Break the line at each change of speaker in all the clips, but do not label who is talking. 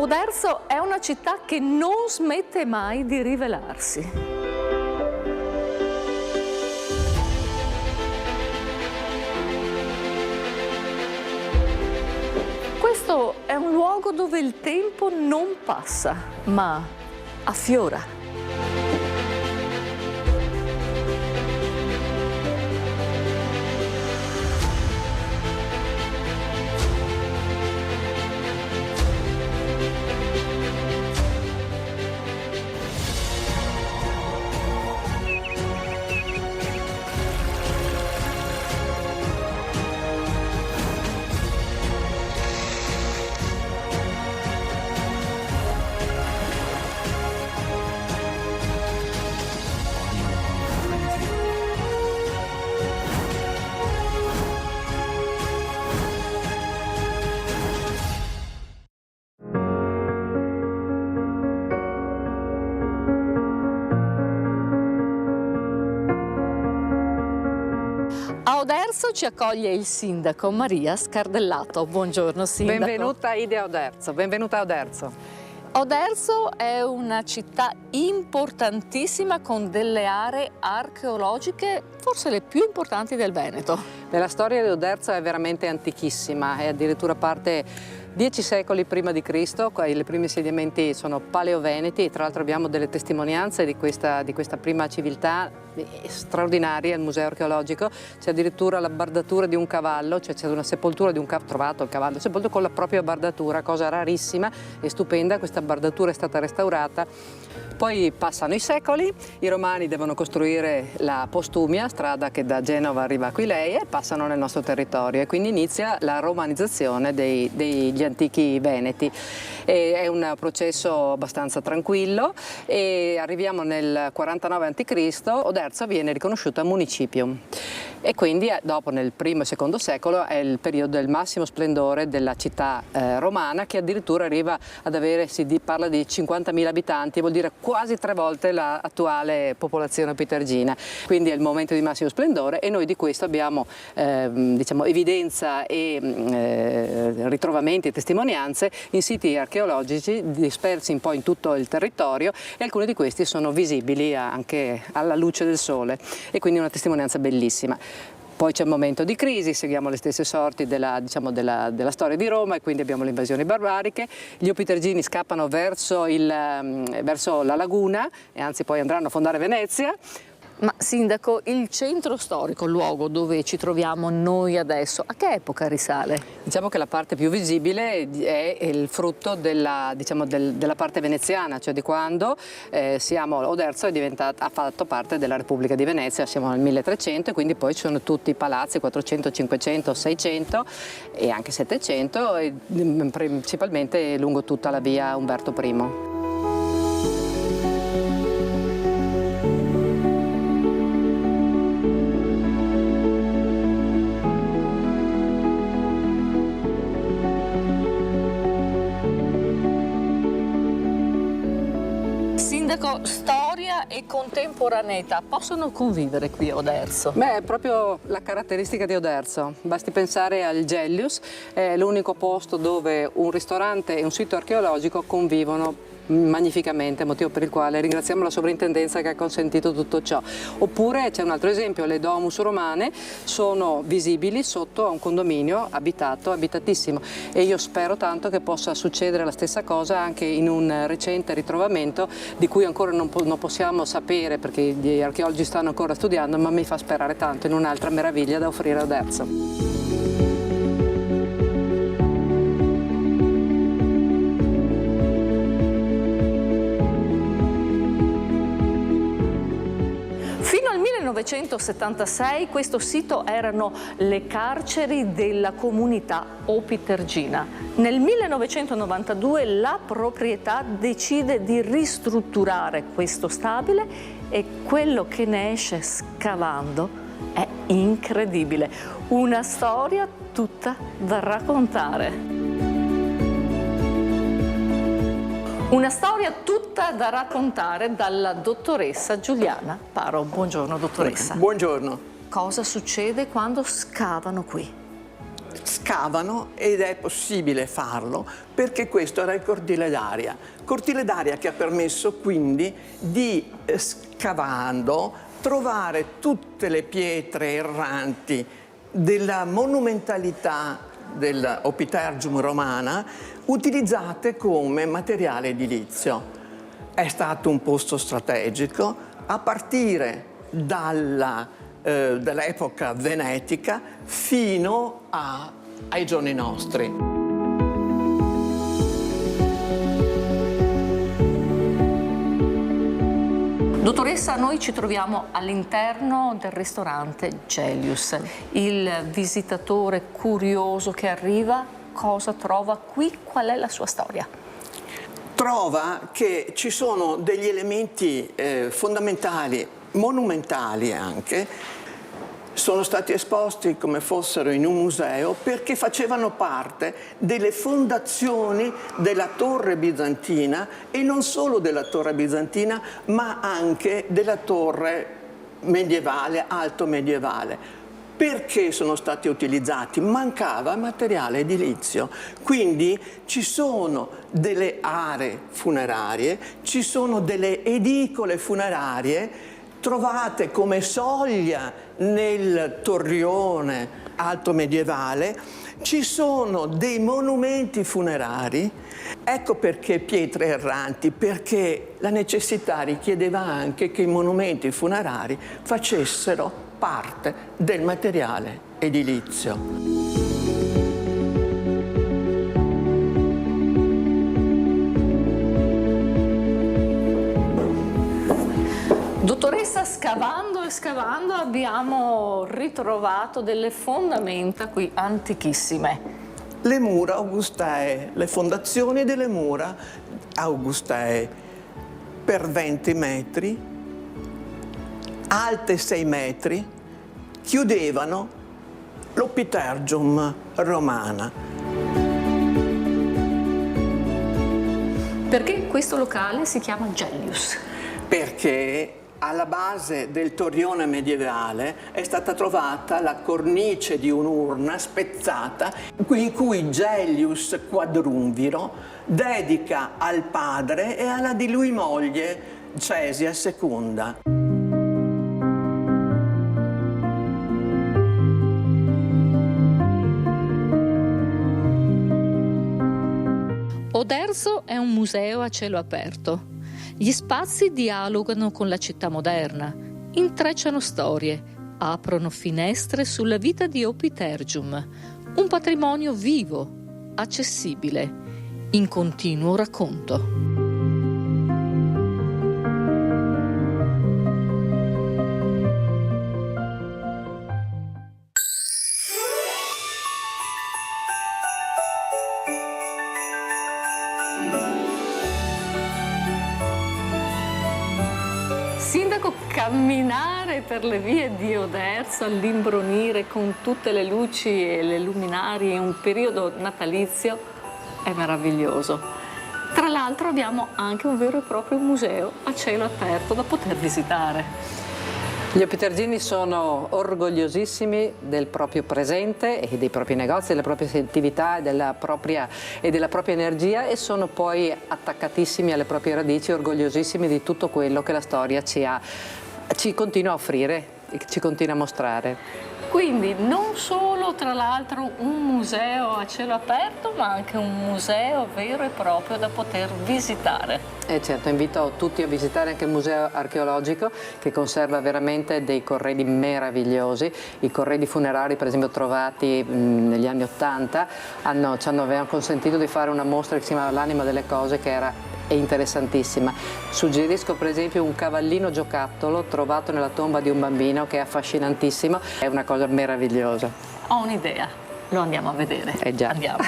Oderzo è una città che non smette mai di rivelarsi. Questo è un luogo dove il tempo non passa, ma affiora. A Oderzo ci accoglie il sindaco Maria Scardellato. Buongiorno sindaco.
Benvenuta Ide Oderzo, benvenuta a Oderzo.
Oderzo è una città importantissima con delle aree archeologiche forse le più importanti del Veneto.
La storia di Oderzo è veramente antichissima, è addirittura parte 10 secoli prima di Cristo, i primi insediamenti sono paleoveneti e tra l'altro abbiamo delle testimonianze di questa prima civiltà straordinaria al museo archeologico. C'è addirittura la bardatura di un cavallo, cioè c'è una sepoltura di un cavallo, trovato il cavallo sepolto con la propria bardatura, cosa rarissima e stupenda. Questa bardatura è stata restaurata. Poi passano i secoli, i romani devono costruire la Postumia, strada che da Genova arriva a Aquileia, e passano nel nostro territorio e quindi inizia la romanizzazione degli antichi veneti. È un processo abbastanza tranquillo e arriviamo nel 49 a.C., Oderzo viene riconosciuta municipium e quindi dopo nel primo e secondo secolo è il periodo del massimo splendore della città romana, che addirittura arriva ad avere, parla di 50.000 abitanti, vuol dire quasi 3 volte l'attuale popolazione pitergina, quindi è il momento di massimo splendore e noi di questo abbiamo diciamo, evidenza e ritrovamenti e testimonianze in siti archeologici dispersi un po' in tutto il territorio e alcuni di questi sono visibili anche alla luce del sole e quindi una testimonianza bellissima. Poi c'è un momento di crisi, seguiamo le stesse sorti della storia di Roma e quindi abbiamo le invasioni barbariche. Gli opitergini scappano verso la laguna e anzi poi andranno a fondare Venezia.
Ma sindaco, il centro storico, il luogo dove ci troviamo noi adesso, a che epoca risale?
Diciamo che la parte più visibile è il frutto della parte veneziana, cioè di quando Oderzo ha fatto parte della Repubblica di Venezia, siamo nel 1300 e quindi poi ci sono tutti i palazzi 400, 500, 600 e anche 700, e principalmente lungo tutta la via Umberto I.
Sindaco, storia e contemporaneità possono convivere qui a Oderzo?
Beh, è proprio la caratteristica di Oderzo. Basti pensare al Gellius, è l'unico posto dove un ristorante e un sito archeologico convivono magnificamente, motivo per il quale ringraziamo la sovrintendenza che ha consentito tutto ciò. Oppure c'è un altro esempio, le domus romane sono visibili sotto a un condominio abitatissimo e io spero tanto che possa succedere la stessa cosa anche in un recente ritrovamento di cui ancora non possiamo sapere perché gli archeologi stanno ancora studiando, ma mi fa sperare tanto in un'altra meraviglia da offrire a Oderzo.
Fino al 1976 questo sito erano le carceri della comunità opitergina. Nel 1992 la proprietà decide di ristrutturare questo stabile e quello che ne esce scavando è incredibile. Una storia tutta da raccontare. Una storia tutta da raccontare dalla dottoressa Giuliana Paro. Buongiorno dottoressa.
Buongiorno.
Cosa succede quando scavano qui?
scavano, ed è possibile farlo perché questo era il cortile d'aria. Cortile d'aria che ha permesso quindi di, scavando, trovare tutte le pietre erranti della monumentalità dell'Opitergium romana utilizzate come materiale edilizio. È stato un posto strategico a partire dall'epoca venetica fino ai giorni nostri.
Dottoressa, noi ci troviamo all'interno del ristorante Gellius. Il visitatore curioso che arriva, cosa trova qui? Qual è la sua storia?
Trova che ci sono degli elementi fondamentali, monumentali anche, sono stati esposti come fossero in un museo perché facevano parte delle fondazioni della torre bizantina, e non solo della torre bizantina ma anche della torre medievale, alto medievale. Perché sono stati utilizzati? Mancava materiale edilizio, quindi ci sono delle aree funerarie, ci sono delle edicole funerarie trovate come soglia nel torrione alto medievale, ci sono dei monumenti funerari. Ecco perché pietre erranti, perché la necessità richiedeva anche che i monumenti funerari facessero parte del materiale edilizio.
Dottoressa, scavando e scavando abbiamo ritrovato delle fondamenta qui antichissime.
Le mura augustee, le fondazioni delle mura augustee per 20 metri, alte 6 metri, chiudevano l'Opitergium romana.
Perché questo locale si chiama Gellius?
Perché alla base del torrione medievale è stata trovata la cornice di un'urna spezzata in cui Gellius Quadrumviro dedica al padre e alla di lui moglie Cesia II.
Oderzo è un museo a cielo aperto. Gli spazi dialogano con la città moderna, intrecciano storie, aprono finestre sulla vita di Opitergium, un patrimonio vivo, accessibile, in continuo racconto.
Sindaco, camminare per le vie di Oderzo all'imbronire con tutte le luci e le luminarie in un periodo natalizio è meraviglioso. Tra l'altro abbiamo anche un vero e proprio museo a cielo aperto da poter visitare. Gli opitergini sono orgogliosissimi del proprio presente e dei propri negozi, delle proprie attività e della propria energia, e sono poi attaccatissimi alle proprie radici, orgogliosissimi di tutto quello che la storia ci continua a offrire, ci continua a mostrare. Quindi non solo, tra l'altro, un museo a cielo aperto, ma anche un museo vero e proprio da poter visitare. E certo, invito tutti a visitare anche il museo archeologico, che conserva veramente dei corredi meravigliosi. I corredi funerari, per esempio, trovati negli anni '80 ci avevano consentito di fare una mostra che si chiamava L'anima delle cose, che è interessantissima. Suggerisco per esempio un cavallino giocattolo trovato nella tomba di un bambino, che è affascinantissimo, è una cosa meravigliosa. Ho un'idea, lo andiamo a vedere. Già. Andiamo.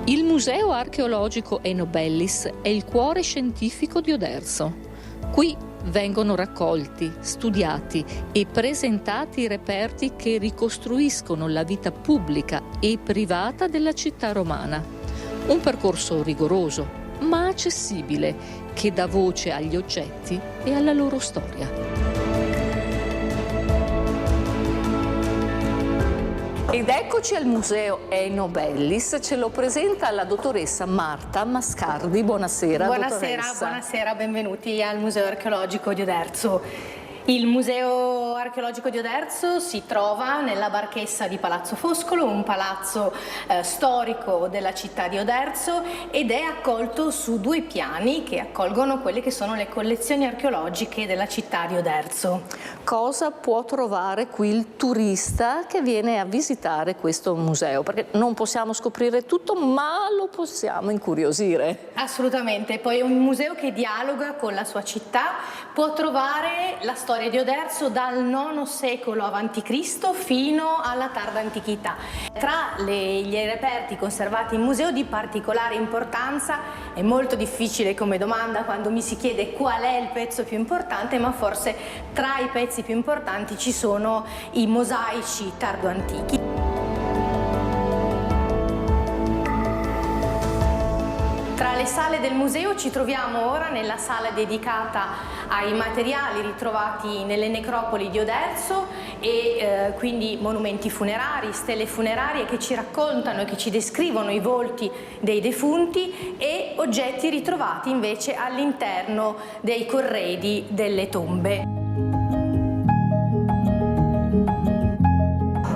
Il Museo Archeologico Enobellis è il cuore scientifico di Oderzo. Qui vengono raccolti, studiati e presentati i reperti che ricostruiscono la vita pubblica e privata della città romana. Un percorso rigoroso, ma accessibile, che dà voce agli oggetti e alla loro storia. Ed eccoci al Museo Eno Bellis, ce lo presenta la dottoressa Marta Mascardi. Buonasera, dottoressa.
Buonasera, benvenuti al Museo Archeologico di Oderzo. Il Museo Archeologico di Oderzo si trova nella Barchessa di Palazzo Foscolo, un palazzo storico della città di Oderzo, ed è accolto su due piani che accolgono quelle che sono le collezioni archeologiche della città di Oderzo.
Cosa può trovare qui il turista che viene a visitare questo museo? Perché non possiamo scoprire tutto, ma lo possiamo incuriosire.
Assolutamente, poi è un museo che dialoga con la sua città, può trovare la storia di Oderzo dal IX secolo a.C. fino alla tarda antichità. Tra gli reperti conservati in museo di particolare importanza, è molto difficile come domanda quando mi si chiede qual è il pezzo più importante, ma forse tra i pezzi più importanti ci sono i mosaici tardo-antichi. Tra le sale del museo ci troviamo ora nella sala dedicata ai materiali ritrovati nelle necropoli di Oderzo e quindi monumenti funerari, stele funerarie che ci raccontano e che ci descrivono i volti dei defunti, e oggetti ritrovati invece all'interno dei corredi delle tombe.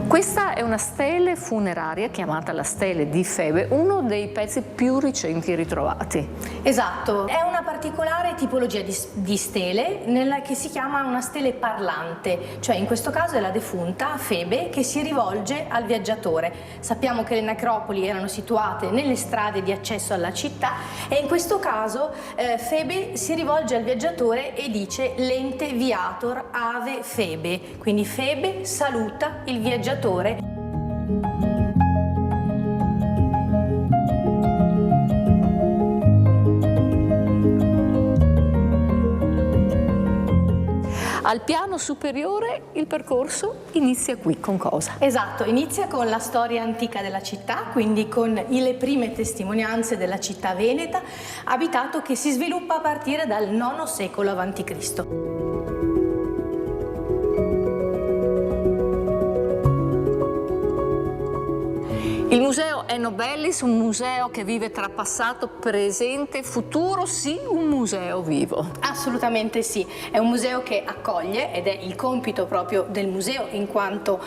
Questa è una stele funeraria chiamata la stele di Febe, uno dei pezzi più recenti ritrovati.
Esatto, è una particolare tipologia di stele nella che si chiama una stele parlante, cioè in questo caso è la defunta Febe che si rivolge al viaggiatore. Sappiamo che le necropoli erano situate nelle strade di accesso alla città e in questo caso Febe si rivolge al viaggiatore e dice "Lente viator ave Febe", quindi Febe saluta il viaggiatore.
Al piano superiore il percorso inizia qui con cosa?
Esatto, inizia con la storia antica della città, quindi con le prime testimonianze della città veneta, abitato che si sviluppa a partire dal IX secolo a.C.
Il Museo Eno Bellis, un museo che vive tra passato, presente e futuro, sì, un museo vivo.
Assolutamente sì, è un museo che accoglie, ed è il compito proprio del museo in quanto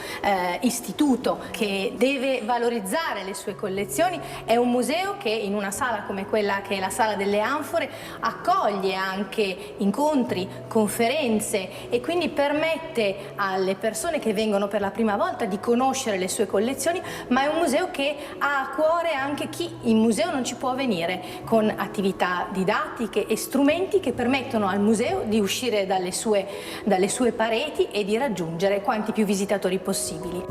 istituto che deve valorizzare le sue collezioni. È un museo che in una sala come quella che è la Sala delle Anfore accoglie anche incontri, conferenze, e quindi permette alle persone che vengono per la prima volta di conoscere le sue collezioni, ma è un museo che ha a cuore anche chi in museo non ci può venire, con attività didattiche e strumenti che permettono al museo di uscire dalle sue pareti e di raggiungere quanti più visitatori possibili.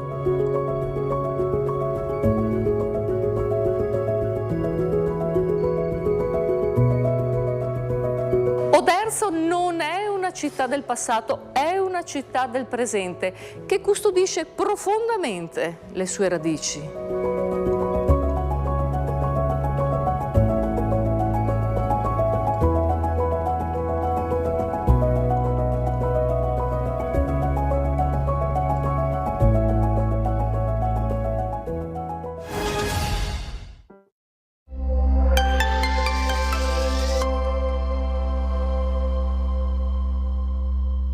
Oderzo non è una città del passato, è una città del presente che custodisce profondamente le sue radici.